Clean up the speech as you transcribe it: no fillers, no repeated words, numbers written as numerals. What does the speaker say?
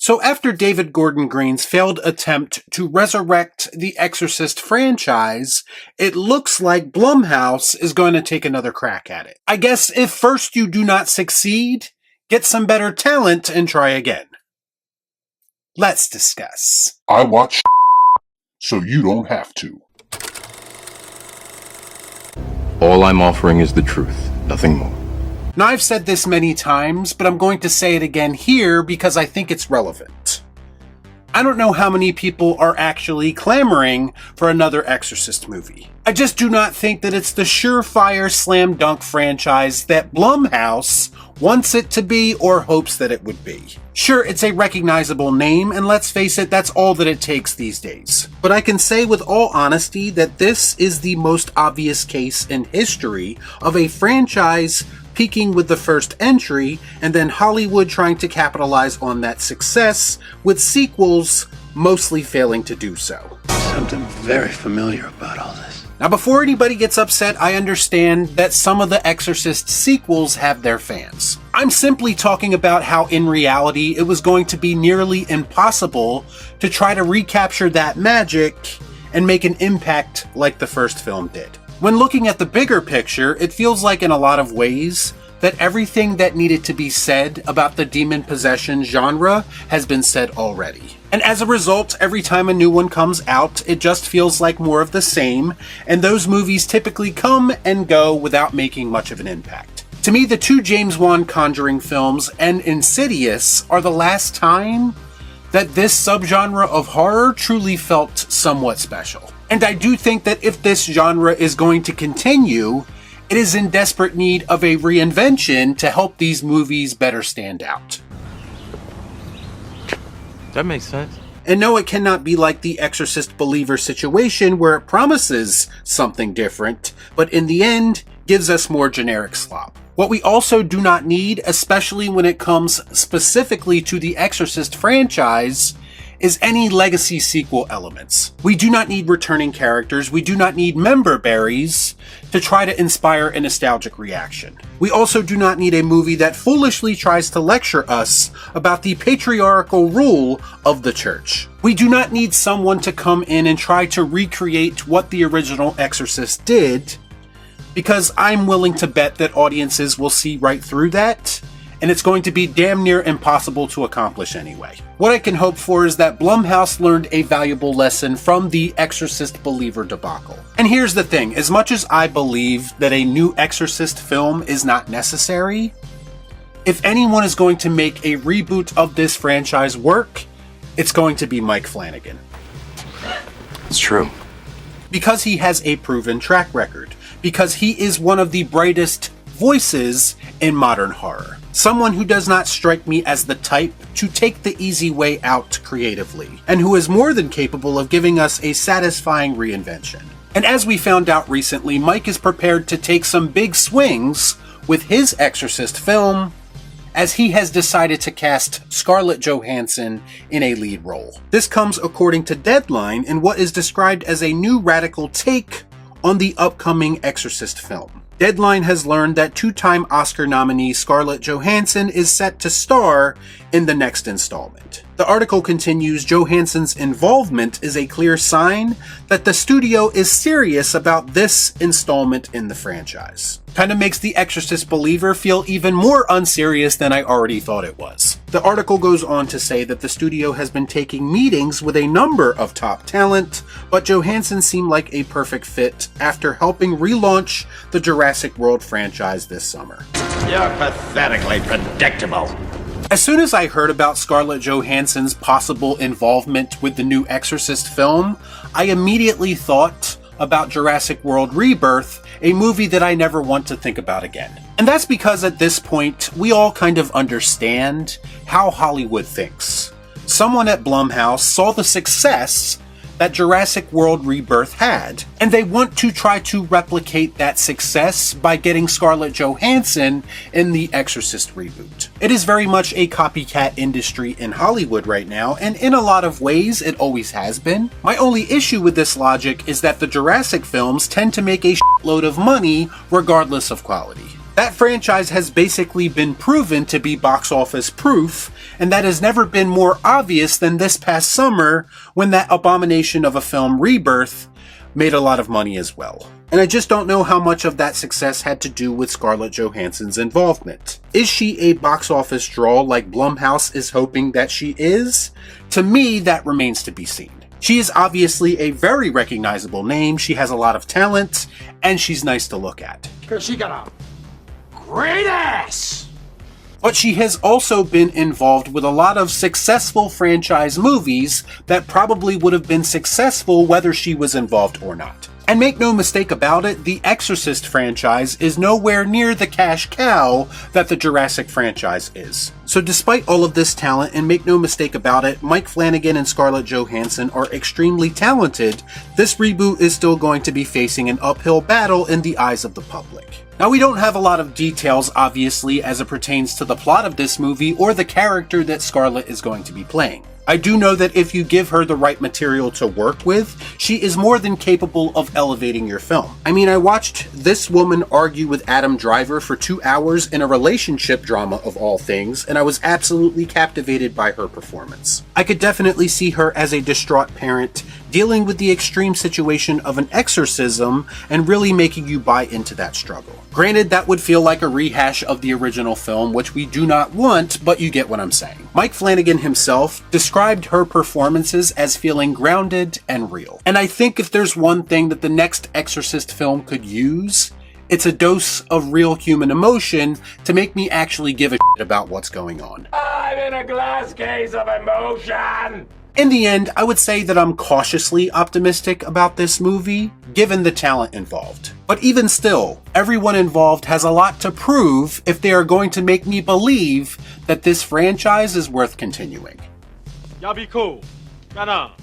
So after David Gordon Green's failed attempt to resurrect the Exorcist franchise, it looks like Blumhouse is going to take another crack at it. I guess if first you do not succeed, get some better talent and try again. Let's discuss. I watch so you don't have to. All I'm offering is the truth, nothing more. Now, I've said this many times, but I'm going to say it again here because I think it's relevant. I don't know how many people are actually clamoring for another Exorcist movie. I just do not think that it's the surefire slam dunk franchise that Blumhouse wants it to be or hopes that it would be. Sure, it's a recognizable name, and let's face it, that's all that it takes these days. But I can say with all honesty that this is the most obvious case in history of a franchise peaking with the first entry, and then Hollywood trying to capitalize on that success, with sequels mostly failing to do so. Something very familiar about all this. Now, before anybody gets upset, I understand that some of the Exorcist sequels have their fans. I'm simply talking about how in reality it was going to be nearly impossible to try to recapture that magic and make an impact like the first film did. When looking at the bigger picture, it feels like in a lot of ways that everything that needed to be said about the demon possession genre has been said already. And as a result, every time a new one comes out, it just feels like more of the same, and those movies typically come and go without making much of an impact. To me, the two James Wan Conjuring films and Insidious are the last time that this subgenre of horror truly felt somewhat special. And I do think that if this genre is going to continue, it is in desperate need of a reinvention to help these movies better stand out. That makes sense. And no, it cannot be like the Exorcist Believer situation where it promises something different, but in the end, gives us more generic slop. What we also do not need, especially when it comes specifically to the Exorcist franchise, is any legacy sequel elements. We do not need returning characters, we do not need member berries to try to inspire a nostalgic reaction. We also do not need a movie that foolishly tries to lecture us about the patriarchal rule of the church. We do not need someone to come in and try to recreate what the original Exorcist did, because I'm willing to bet that audiences will see right through that, and it's going to be damn near impossible to accomplish anyway. What I can hope for is that Blumhouse learned a valuable lesson from the Exorcist Believer debacle. And here's the thing, as much as I believe that a new Exorcist film is not necessary, if anyone is going to make a reboot of this franchise work, it's going to be Mike Flanagan. It's true. Because he has a proven track record. Because he is one of the brightest voices in modern horror. Someone who does not strike me as the type to take the easy way out creatively, and who is more than capable of giving us a satisfying reinvention. And as we found out recently, Mike is prepared to take some big swings with his Exorcist film, as he has decided to cast Scarlett Johansson in a lead role. This comes according to Deadline in what is described as a new radical take on the upcoming Exorcist film. Deadline has learned that two-time Oscar nominee Scarlett Johansson is set to star in the next installment. The article continues, Johansson's involvement is a clear sign that the studio is serious about this installment in the franchise. Kind of makes the Exorcist Believer feel even more unserious than I already thought it was. The article goes on to say that the studio has been taking meetings with a number of top talent, but Johansson seemed like a perfect fit after helping relaunch the Jurassic World franchise this summer. You're pathetically predictable. As soon as I heard about Scarlett Johansson's possible involvement with the new Exorcist film, I immediately thought about Jurassic World Rebirth, a movie that I never want to think about again. And that's because at this point, we all kind of understand how Hollywood thinks. Someone at Blumhouse saw the success that Jurassic World Rebirth had, and they want to try to replicate that success by getting Scarlett Johansson in the Exorcist Reboot. It is very much a copycat industry in Hollywood right now, and in a lot of ways it always has been. My only issue with this logic is that the Jurassic films tend to make a shitload of money regardless of quality. That franchise has basically been proven to be box office proof, and that has never been more obvious than this past summer when that abomination of a film, Rebirth, made a lot of money as well. And I just don't know how much of that success had to do with Scarlett Johansson's involvement. Is she a box office draw like Blumhouse is hoping that she is? To me, that remains to be seen. She is obviously a very recognizable name, she has a lot of talent, and she's nice to look at. Because she got a great ass! But she has also been involved with a lot of successful franchise movies that probably would have been successful whether she was involved or not. And make no mistake about it, the Exorcist franchise is nowhere near the cash cow that the Jurassic franchise is. So despite all of this talent, and make no mistake about it, Mike Flanagan and Scarlett Johansson are extremely talented, this reboot is still going to be facing an uphill battle in the eyes of the public. Now, we don't have a lot of details, obviously, as it pertains to the plot of this movie or the character that Scarlett is going to be playing. I do know that if you give her the right material to work with, she is more than capable of elevating your film. I mean, I watched this woman argue with Adam Driver for 2 hours in a relationship drama of all things, and I was absolutely captivated by her performance. I could definitely see her as a distraught parent, dealing with the extreme situation of an exorcism and really making you buy into that struggle. Granted, that would feel like a rehash of the original film, which we do not want, but you get what I'm saying. Mike Flanagan himself described her performances as feeling grounded and real. And I think if there's one thing that the next Exorcist film could use, it's a dose of real human emotion to make me actually give a shit about what's going on. I'm in a glass case of emotion! In the end, I would say that I'm cautiously optimistic about this movie, given the talent involved. But even still, everyone involved has a lot to prove if they are going to make me believe that this franchise is worth continuing. Y'all be cool. Shut up.